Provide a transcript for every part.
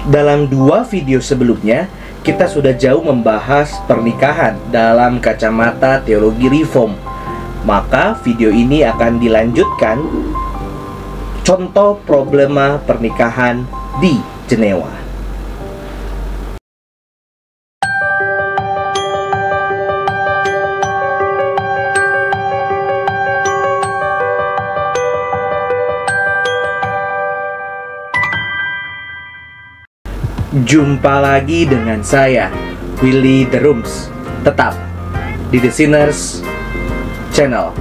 Dalam 2 video sebelumnya, kita sudah jauh membahas pernikahan dalam kacamata teologi reform. Maka video ini akan dilanjutkan contoh problema pernikahan di Jenewa. Jumpa lagi dengan saya, Willy The Rooms, tetap di The Sinners Channel.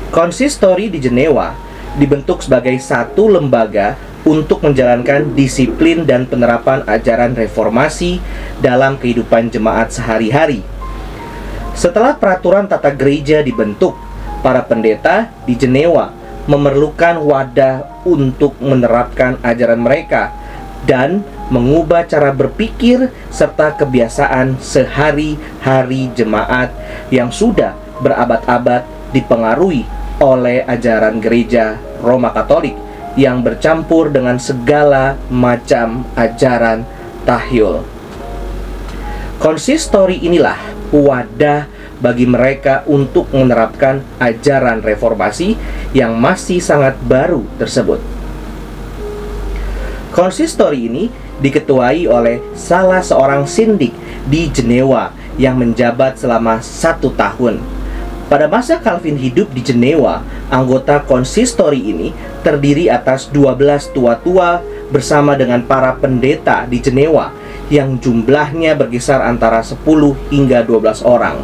Konsistori di Jenewa dibentuk sebagai satu lembaga untuk menjalankan disiplin dan penerapan ajaran reformasi dalam kehidupan jemaat sehari-hari. Setelah peraturan tata gereja dibentuk, para pendeta di Jenewa memerlukan wadah untuk menerapkan ajaran mereka dan mengubah cara berpikir serta kebiasaan sehari-hari jemaat yang sudah berabad-abad dipengaruhi oleh ajaran gereja Roma Katolik yang bercampur dengan segala macam ajaran tahyul. Konsistori inilah wadah bagi mereka untuk menerapkan ajaran reformasi yang masih sangat baru tersebut. Konsistori ini diketuai oleh salah seorang sindik di Jenewa yang menjabat selama 1 tahun. Pada masa Calvin hidup di Jenewa, anggota konsistori ini terdiri atas 12 tua-tua bersama dengan para pendeta di Jenewa yang jumlahnya berkisar antara 10 hingga 12 orang.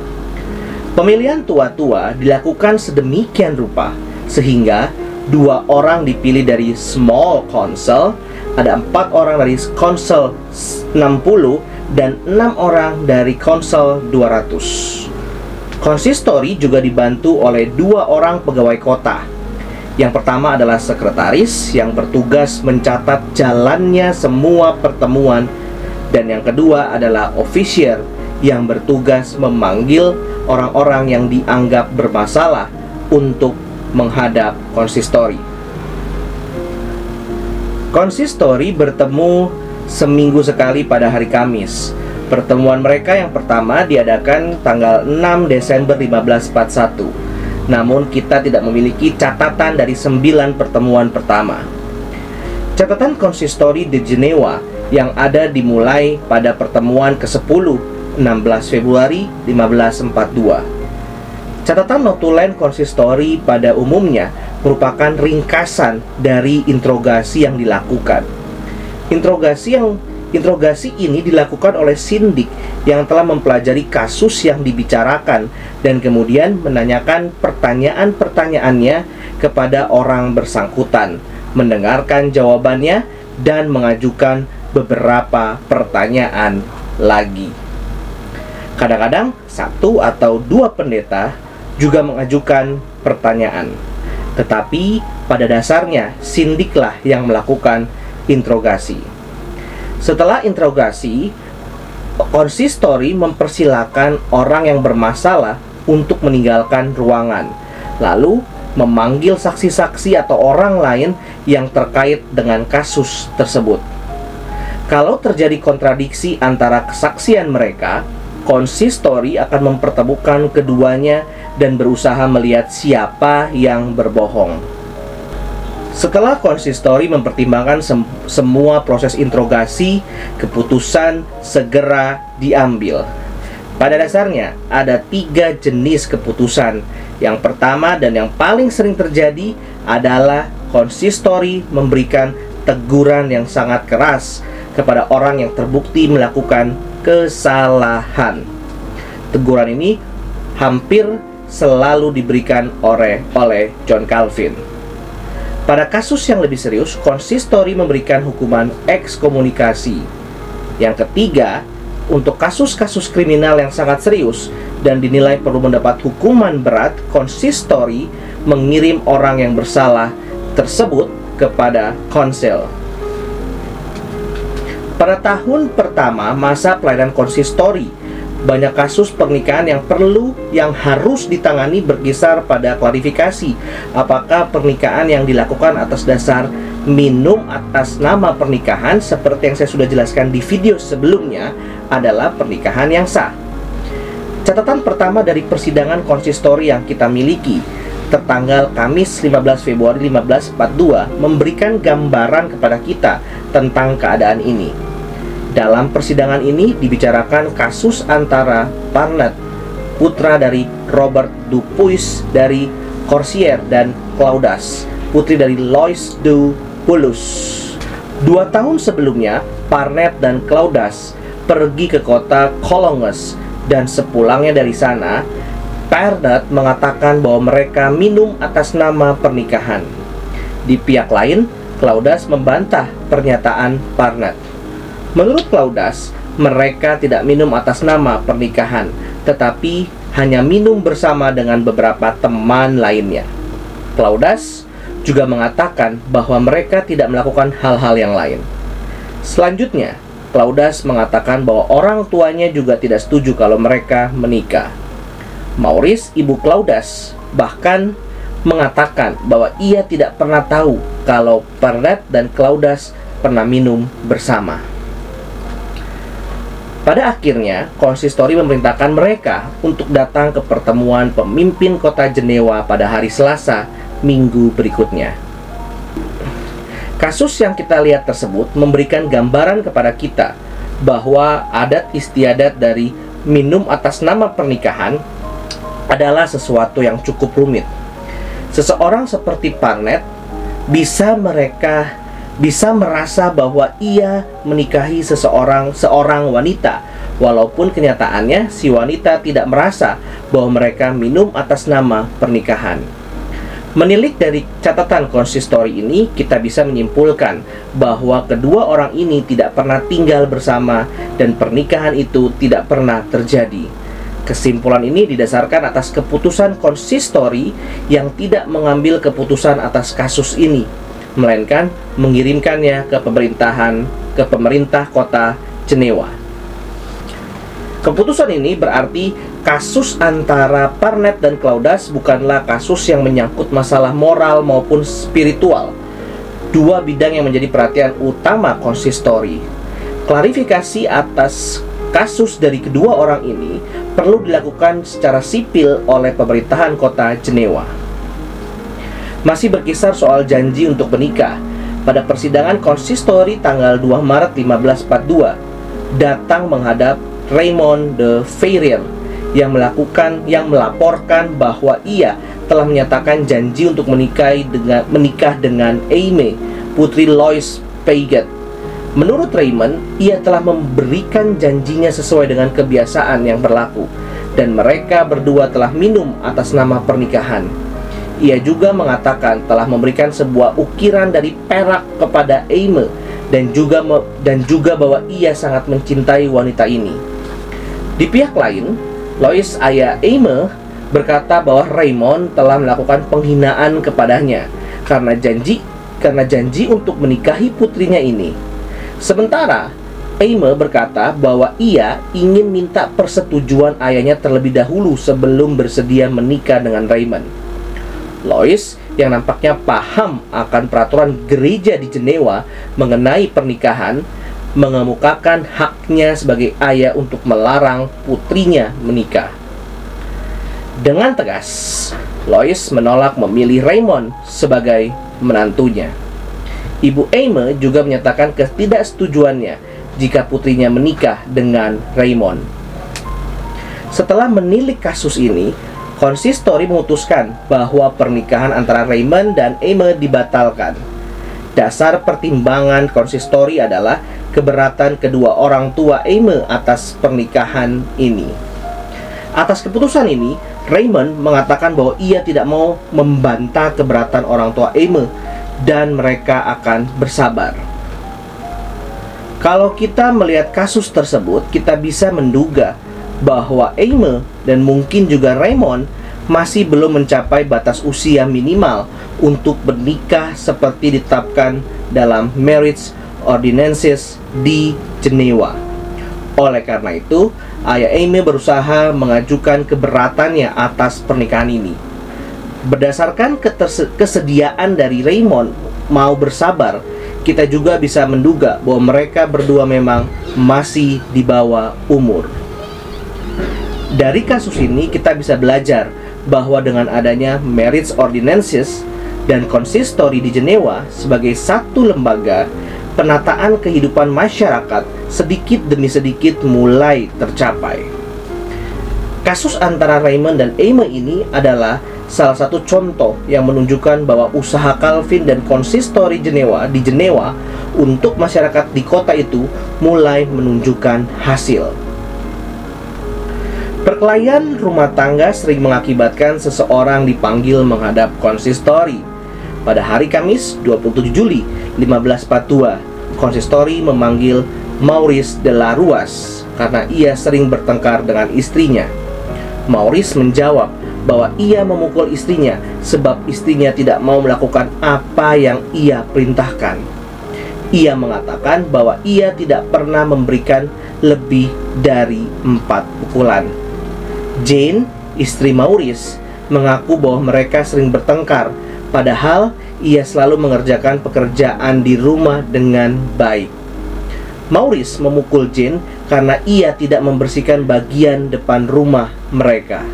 Pemilihan tua-tua dilakukan sedemikian rupa sehingga 2 orang dipilih dari Small Council, ada 4 orang dari Council 60 dan 6 orang dari Council 200. Konsistori juga dibantu oleh 2 orang pegawai kota. Yang pertama adalah sekretaris yang bertugas mencatat jalannya semua pertemuan, dan yang kedua adalah ofisier yang bertugas memanggil orang-orang yang dianggap bermasalah untuk menghadap konsistori. Konsistori bertemu seminggu sekali pada hari Kamis. Pertemuan mereka yang pertama diadakan tanggal 6 Desember 1541. Namun kita tidak memiliki catatan dari 9 pertemuan pertama. Catatan konsistori di Jenewa yang ada dimulai pada pertemuan ke-10 16 Februari 1542. Catatan notulen konsistori pada umumnya merupakan ringkasan dari interogasi yang dilakukan. Interogasi ini dilakukan oleh sindik yang telah mempelajari kasus yang dibicarakan dan kemudian menanyakan pertanyaan-pertanyaannya kepada orang bersangkutan, mendengarkan jawabannya, dan mengajukan beberapa pertanyaan lagi. Kadang-kadang 1 atau 2 pendeta juga mengajukan pertanyaan. Tetapi pada dasarnya sindiklah yang melakukan interogasi. Setelah interogasi, konsistori mempersilahkan orang yang bermasalah untuk meninggalkan ruangan, lalu memanggil saksi-saksi atau orang lain yang terkait dengan kasus tersebut. Kalau terjadi kontradiksi antara kesaksian mereka, konsistori akan mempertemukan keduanya dan berusaha melihat siapa yang berbohong. Setelah konsistori mempertimbangkan semua proses interogasi, keputusan segera diambil. Pada dasarnya ada 3 jenis keputusan. Yang pertama dan yang paling sering terjadi adalah konsistori memberikan teguran yang sangat keras kepada orang yang terbukti melakukan kesalahan. Teguran ini hampir selalu diberikan oleh John Calvin. Pada kasus yang lebih serius, konsistori memberikan hukuman ekskomunikasi. Yang ketiga, untuk kasus-kasus kriminal yang sangat serius dan dinilai perlu mendapat hukuman berat, konsistori mengirim orang yang bersalah tersebut kepada konsel. Pada tahun pertama masa pelayanan konsistori, banyak kasus pernikahan yang harus ditangani berkisar pada klarifikasi apakah pernikahan yang dilakukan atas dasar minum atas nama pernikahan seperti yang saya sudah jelaskan di video sebelumnya adalah pernikahan yang sah. Catatan pertama dari persidangan konsistori yang kita miliki tertanggal Kamis 15 Februari 1542 memberikan gambaran kepada kita tentang keadaan ini. Dalam persidangan ini dibicarakan kasus antara Parnet, putra dari Robert Dupuis dari Corsier, dan Claudas, putri dari Lois du Poulos. 2 tahun sebelumnya, Parnet dan Claudas pergi ke kota Colonges, dan sepulangnya dari sana, Parnet mengatakan bahwa mereka minum atas nama pernikahan. Di pihak lain, Claudas membantah pernyataan Parnet. Menurut Claudas, mereka tidak minum atas nama pernikahan, tetapi hanya minum bersama dengan beberapa teman lainnya. Claudas juga mengatakan bahwa mereka tidak melakukan hal-hal yang lain. Selanjutnya, Claudas mengatakan bahwa orang tuanya juga tidak setuju kalau mereka menikah. Maurice, ibu Claudas, bahkan mengatakan bahwa ia tidak pernah tahu kalau Parnet dan Claudas pernah minum bersama. Pada akhirnya, konsistori memerintahkan mereka untuk datang ke pertemuan pemimpin kota Jenewa pada hari Selasa minggu berikutnya. Kasus yang kita lihat tersebut memberikan gambaran kepada kita bahwa adat istiadat dari minum atas nama pernikahan adalah sesuatu yang cukup rumit. Seseorang seperti Parnet bisa merasa bahwa ia menikahi seorang wanita, walaupun kenyataannya si wanita tidak merasa bahwa mereka minum atas nama pernikahan. Menilik dari catatan konsistori ini, kita bisa menyimpulkan bahwa kedua orang ini tidak pernah tinggal bersama dan pernikahan itu tidak pernah terjadi. Kesimpulan ini didasarkan atas keputusan konsistori yang tidak mengambil keputusan atas kasus ini, melainkan mengirimkannya ke pemerintah kota Jenewa. Keputusan ini berarti kasus antara Parnet dan Claudas bukanlah kasus yang menyangkut masalah moral maupun spiritual, dua bidang yang menjadi perhatian utama konsistori. Klarifikasi atas kasus dari kedua orang ini perlu dilakukan secara sipil oleh pemerintahan kota Jenewa. Masih berkisar soal janji untuk menikah, pada persidangan konsistori tanggal 2 Maret 1542 datang menghadap Raymond de Ferrier yang melaporkan bahwa ia telah menyatakan janji untuk menikah dengan Aimee, putri Lois Payget. Menurut Raymond, ia telah memberikan janjinya sesuai dengan kebiasaan yang berlaku, dan mereka berdua telah minum atas nama pernikahan. Ia juga mengatakan telah memberikan sebuah ukiran dari perak kepada Aimee dan juga bahwa ia sangat mencintai wanita ini. Di pihak lain, Lois ayah Aimee berkata bahwa Raymond telah melakukan penghinaan kepadanya karena janji untuk menikahi putrinya ini. Sementara Aime berkata bahwa ia ingin minta persetujuan ayahnya terlebih dahulu sebelum bersedia menikah dengan Raymond. Lois yang nampaknya paham akan peraturan gereja di Jenewa mengenai pernikahan, mengemukakan haknya sebagai ayah untuk melarang putrinya menikah. Dengan tegas, Lois menolak memilih Raymond sebagai menantunya. Ibu Aime juga menyatakan ketidaksetujuannya jika putrinya menikah dengan Raymond. Setelah menilik kasus ini, konsistori memutuskan bahwa pernikahan antara Raymond dan Aime dibatalkan. Dasar pertimbangan konsistori adalah keberatan kedua orang tua Aime atas pernikahan ini. Atas keputusan ini, Raymond mengatakan bahwa ia tidak mau membantah keberatan orang tua Aime dan mereka akan bersabar. Kalau kita melihat kasus tersebut, kita bisa menduga bahwa Aime dan mungkin juga Raymond masih belum mencapai batas usia minimal untuk menikah seperti ditetapkan dalam Marriage Ordinances di Jenewa. Oleh karena itu, ayah Aime berusaha mengajukan keberatannya atas pernikahan ini. Berdasarkan kesediaan dari Raymond mau bersabar, kita juga bisa menduga bahwa mereka berdua memang masih di bawah umur. Dari kasus ini kita bisa belajar bahwa dengan adanya Marriage Ordinances dan konsistori di Jenewa sebagai satu lembaga, penataan kehidupan masyarakat sedikit demi sedikit mulai tercapai. Kasus antara Raymond dan Aime ini adalah salah satu contoh yang menunjukkan bahwa usaha Calvin dan konsistori di Jenewa untuk masyarakat di kota itu mulai menunjukkan hasil. Perkelahian rumah tangga sering mengakibatkan seseorang dipanggil menghadap konsistori. Pada hari Kamis 27 Juli 1542, konsistori memanggil Maurice de la Ruas karena ia sering bertengkar dengan istrinya. Maurice menjawab bahwa ia memukul istrinya sebab istrinya tidak mau melakukan apa yang ia perintahkan. Ia mengatakan bahwa ia tidak pernah memberikan lebih dari 4 pukulan. Jane, istri Maurice, mengaku bahwa mereka sering bertengkar, padahal ia selalu mengerjakan pekerjaan di rumah dengan baik. Maurice memukul Jane karena ia tidak membersihkan bagian depan rumah mereka.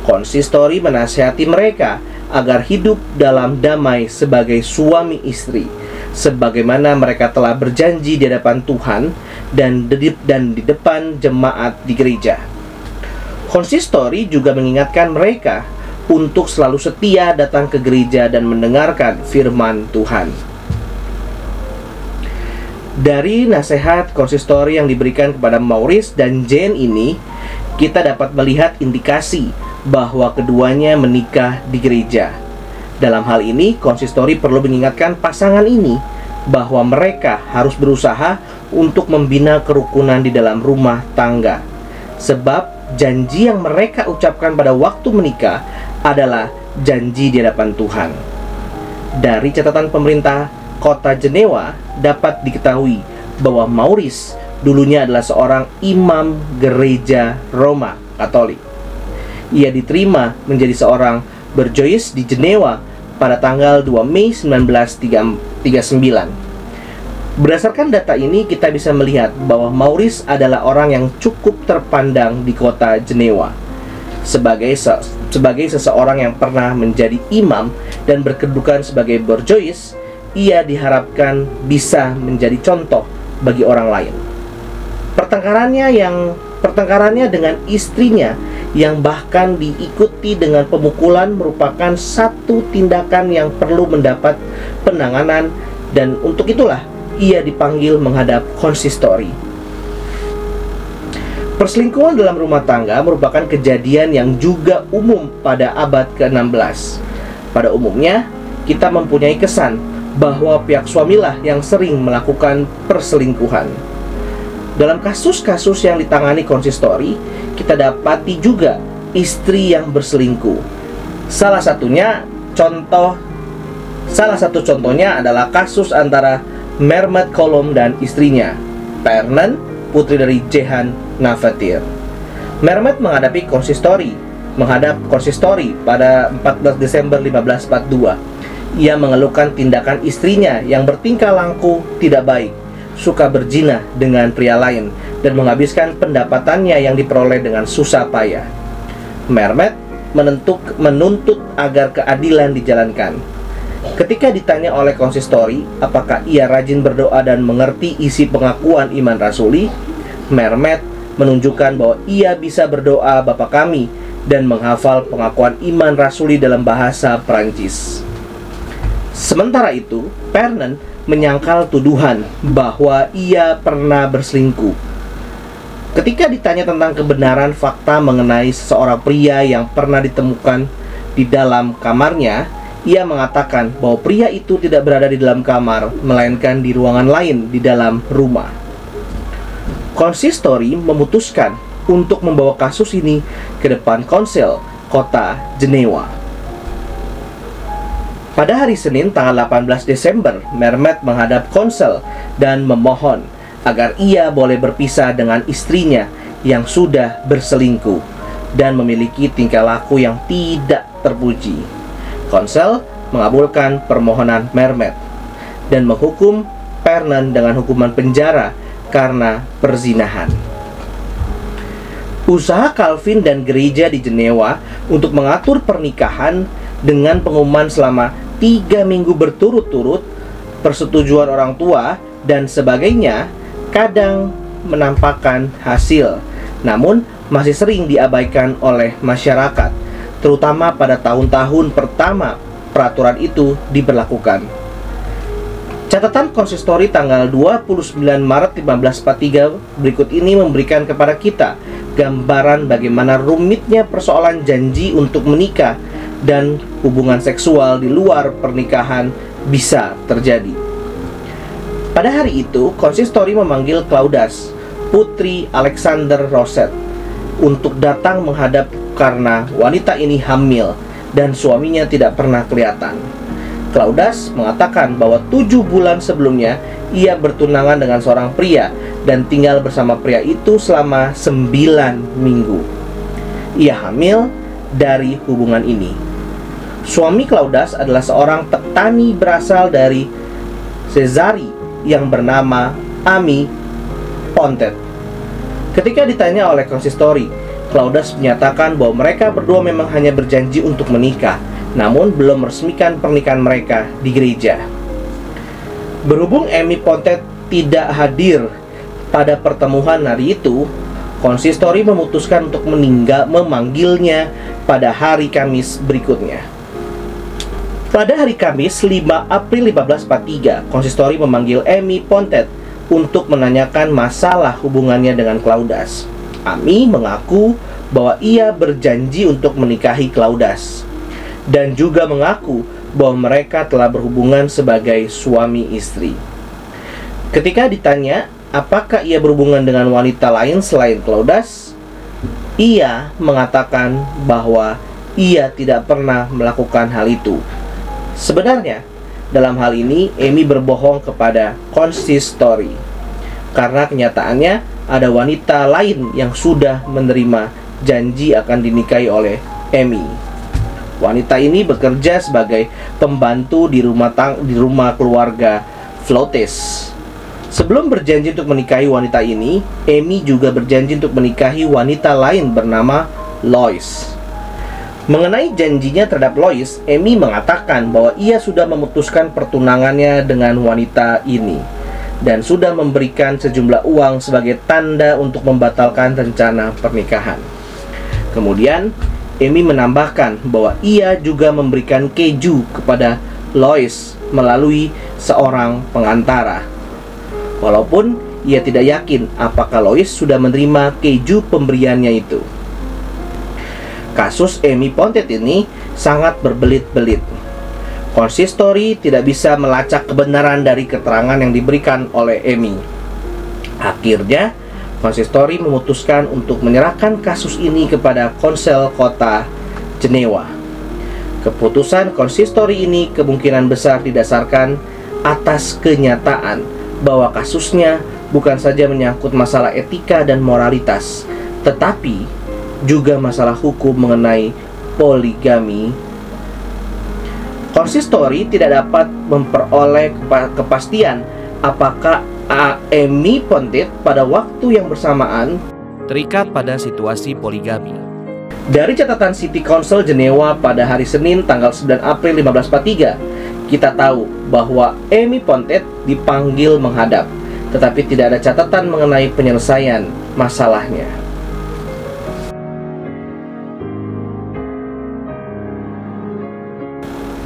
Konsistori menasihati mereka agar hidup dalam damai sebagai suami istri, sebagaimana mereka telah berjanji di hadapan Tuhan dan di depan jemaat di gereja. Konsistori juga mengingatkan mereka untuk selalu setia datang ke gereja dan mendengarkan firman Tuhan. Dari nasihat konsistori yang diberikan kepada Maurice dan Jane ini, kita dapat melihat indikasi bahwa keduanya menikah di gereja. Dalam hal ini, konsistori perlu mengingatkan pasangan ini bahwa mereka harus berusaha untuk membina kerukunan di dalam rumah tangga, sebab janji yang mereka ucapkan pada waktu menikah adalah janji di hadapan Tuhan. Dari catatan pemerintah kota Jenewa dapat diketahui bahwa Maurice dulunya adalah seorang imam gereja Roma Katolik. Ia diterima menjadi seorang berjois di Jenewa pada tanggal 2 Mei 1939. Berdasarkan data ini, kita bisa melihat bahwa Maurice adalah orang yang cukup terpandang di kota Jenewa. Sebagai seseorang yang pernah menjadi imam dan berkedudukan sebagai berjois, ia diharapkan bisa menjadi contoh bagi orang lain. Pertengkarannya dengan istrinya yang bahkan diikuti dengan pemukulan merupakan satu tindakan yang perlu mendapat penanganan, dan untuk itulah ia dipanggil menghadap konsistori. Perselingkuhan dalam rumah tangga merupakan kejadian yang juga umum pada abad ke-16. Pada umumnya, kita mempunyai kesan bahwa pihak suamilah yang sering melakukan perselingkuhan. Dalam kasus-kasus yang ditangani konsistori, kita dapati juga istri yang berselingkuh. Salah satu contohnya adalah kasus antara Mehmet Kolom dan istrinya, Pernen, putri dari Jehan Nafatir. Mehmet menghadap konsistori pada 14 Desember 1542. Ia mengeluhkan tindakan istrinya yang bertingkah laku tidak baik, suka berzina dengan pria lain, dan menghabiskan pendapatannya yang diperoleh dengan susah payah. Mehmet menuntut agar keadilan dijalankan. Ketika ditanya oleh konsistori apakah ia rajin berdoa dan mengerti isi pengakuan iman rasuli, Mehmet menunjukkan bahwa ia bisa berdoa Bapa Kami dan menghafal pengakuan iman rasuli dalam bahasa Perancis. Sementara itu, Pernen menyangkal tuduhan bahwa ia pernah berselingkuh. Ketika ditanya tentang kebenaran fakta mengenai seseorang pria yang pernah ditemukan di dalam kamarnya, ia mengatakan bahwa pria itu tidak berada di dalam kamar, melainkan di ruangan lain di dalam rumah. Konsistori memutuskan untuk membawa kasus ini ke depan konsel kota Jenewa. Pada hari Senin tanggal 18 Desember, Mehmet menghadap konsel dan memohon agar ia boleh berpisah dengan istrinya yang sudah berselingkuh dan memiliki tingkah laku yang tidak terpuji. Konsel mengabulkan permohonan Mehmet dan menghukum Pernen dengan hukuman penjara karena perzinahan. Usaha Calvin dan gereja di Jenewa untuk mengatur pernikahan dengan pengumuman selama 3 minggu berturut-turut, persetujuan orang tua, dan sebagainya kadang menampakkan hasil, namun masih sering diabaikan oleh masyarakat, terutama pada tahun-tahun pertama peraturan itu diberlakukan. Catatan konsistori tanggal 29 Maret 1543 berikut ini memberikan kepada kita gambaran bagaimana rumitnya persoalan janji untuk menikah dan hubungan seksual di luar pernikahan bisa terjadi. Pada hari itu, konsistori memanggil Claudas, putri Alexander Roset, untuk datang menghadap karena wanita ini hamil dan suaminya tidak pernah kelihatan. Claudas mengatakan bahwa 7 bulan sebelumnya ia bertunangan dengan seorang pria dan tinggal bersama pria itu selama 9 minggu. Ia hamil dari hubungan ini. Suami Claudas adalah seorang petani berasal dari Cesari yang bernama Ami Pontet. Ketika ditanya oleh konsistori, Claudas menyatakan bahwa mereka berdua memang hanya berjanji untuk menikah, namun belum meresmikan pernikahan mereka di gereja. Berhubung Ami Pontet tidak hadir pada pertemuan hari itu, konsistori memutuskan untuk memanggilnya pada hari Kamis berikutnya. Pada hari Kamis 5 April 1543, konsistori memanggil Ami Pontet untuk menanyakan masalah hubungannya dengan Claudas. Ami mengaku bahwa ia berjanji untuk menikahi Claudas dan juga mengaku bahwa mereka telah berhubungan sebagai suami istri. Ketika ditanya apakah ia berhubungan dengan wanita lain selain Claudas, ia mengatakan bahwa ia tidak pernah melakukan hal itu. Sebenarnya, dalam hal ini Ami berbohong kepada konsistori, karena kenyataannya ada wanita lain yang sudah menerima janji akan dinikahi oleh Ami. Wanita ini bekerja sebagai pembantu di rumah keluarga Flotes. Sebelum berjanji untuk menikahi wanita ini, Ami juga berjanji untuk menikahi wanita lain bernama Lois. Mengenai janjinya terhadap Lois, Ami mengatakan bahwa ia sudah memutuskan pertunangannya dengan wanita ini dan sudah memberikan sejumlah uang sebagai tanda untuk membatalkan rencana pernikahan. Kemudian, Ami menambahkan bahwa ia juga memberikan keju kepada Lois melalui seorang pengantara. Walaupun ia tidak yakin apakah Lois sudah menerima keju pemberiannya itu. Kasus Ami Pontet ini sangat berbelit-belit. Konsistori tidak bisa melacak kebenaran dari keterangan yang diberikan oleh Ami. Akhirnya, konsistori memutuskan untuk menyerahkan kasus ini kepada Konsel Kota Jenewa. Keputusan konsistori ini kemungkinan besar didasarkan atas kenyataan bahwa kasusnya bukan saja menyangkut masalah etika dan moralitas, tetapi juga masalah hukum mengenai poligami. Konsistori tidak dapat memperoleh kepastian apakah Amy Pontiff pada waktu yang bersamaan terikat pada situasi poligami. Dari catatan City Council Jenewa pada hari Senin tanggal 9 April 1543, kita tahu bahwa Amy Pontiff dipanggil menghadap, tetapi tidak ada catatan mengenai penyelesaian masalahnya.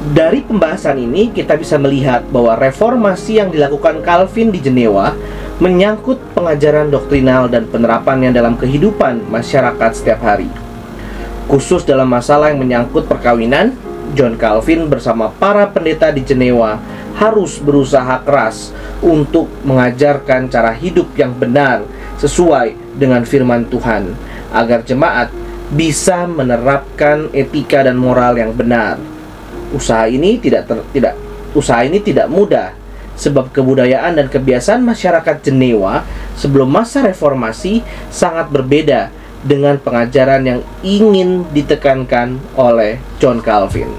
Dari pembahasan ini kita bisa melihat bahwa reformasi yang dilakukan Calvin di Jenewa menyangkut pengajaran doktrinal dan penerapannya dalam kehidupan masyarakat setiap hari. Khusus dalam masalah yang menyangkut perkawinan, John Calvin bersama para pendeta di Jenewa harus berusaha keras untuk mengajarkan cara hidup yang benar sesuai dengan firman Tuhan, agar jemaat bisa menerapkan etika dan moral yang benar. Usaha ini tidak mudah, sebab kebudayaan dan kebiasaan masyarakat Jenewa sebelum masa reformasi sangat berbeda dengan pengajaran yang ingin ditekankan oleh John Calvin.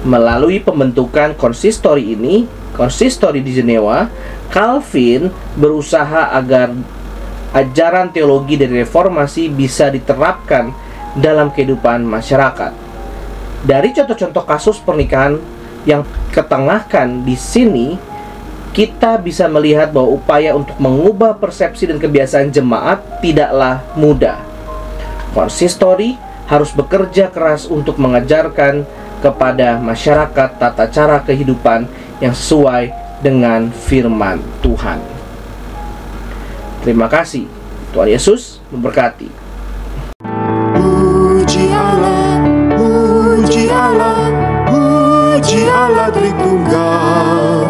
Melalui pembentukan konsistori ini, konsistori di Jenewa, Calvin berusaha agar ajaran teologi dari reformasi bisa diterapkan dalam kehidupan masyarakat. Dari contoh-contoh kasus pernikahan yang ketengahkan di sini, kita bisa melihat bahwa upaya untuk mengubah persepsi dan kebiasaan jemaat tidaklah mudah. Konsistori harus bekerja keras untuk mengajarkan kepada masyarakat tata cara kehidupan yang sesuai dengan firman Tuhan. Terima kasih. Tuhan Yesus memberkati. Puji Allah, puji Allah, puji Allah Tritunggal.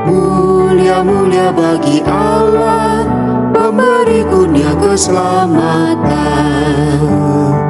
Mulia-mulia bagi Allah, pemberi kurnia keselamatan.